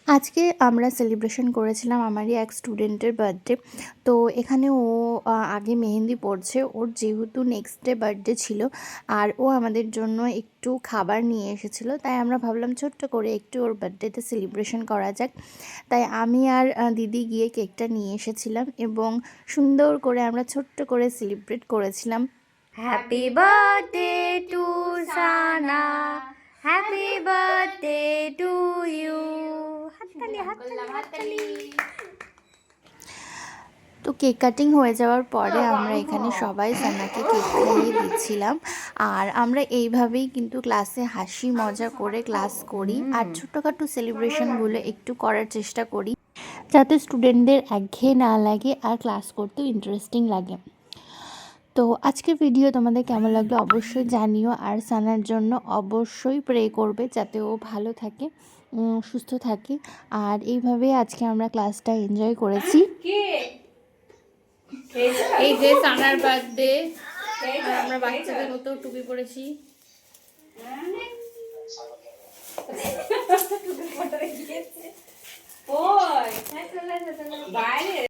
আজকে আমরা সেলিব্রেশন করেছিলাম আমারই এক স্টুডেন্টের বার্থডে। তো এখানে ও আগে মেহেন্দি পড়ছে, ওর যেহেতু নেক্সট ডে বার্থডে ছিল আর ও আমাদের জন্য একটু খাবার নিয়ে এসেছিলো, তাই আমরা ভাবলাম ছোট্ট করে একটু ওর বার্থডেতে সেলিব্রেশন করা যাক। তাই আমি আর দিদি গিয়ে কেকটা নিয়ে এসেছিলাম এবং সুন্দর করে আমরা ছোট্ট করে সেলিব্রেট করেছিলাম। Happy birthday to Sana, happy birthday to you. তো কেক কাটিং হয়ে যাওয়ার পরে আমরা এখানে সবাই সানাকে কেক খাইয়ে দিচ্ছিলাম। আর আমরা এইভাবেই কিন্তু ক্লাসে হাসি মজা করে ক্লাস করি আর ছোটোখাটো সেলিব্রেশনগুলো একটু করার চেষ্টা করি, যাতে স্টুডেন্টদের একঘেয়ে না লাগে আর ক্লাস করতেও ইন্টারেস্টিং লাগে। তো আজকের ভিডিও তোমাদের কেমন লাগলো অবশ্যই জানিও, আর সানার জন্য অবশ্যই প্রে করবে যাতে ও ভালো থাকে, সুস্থ থাকে। আর এইভাবে আজকে আমরা ক্লাসটা এনজয় করেছি। এই যে সানার বার্থডে, আমরা বাচ্চাদের মতো টুপি পরেছি।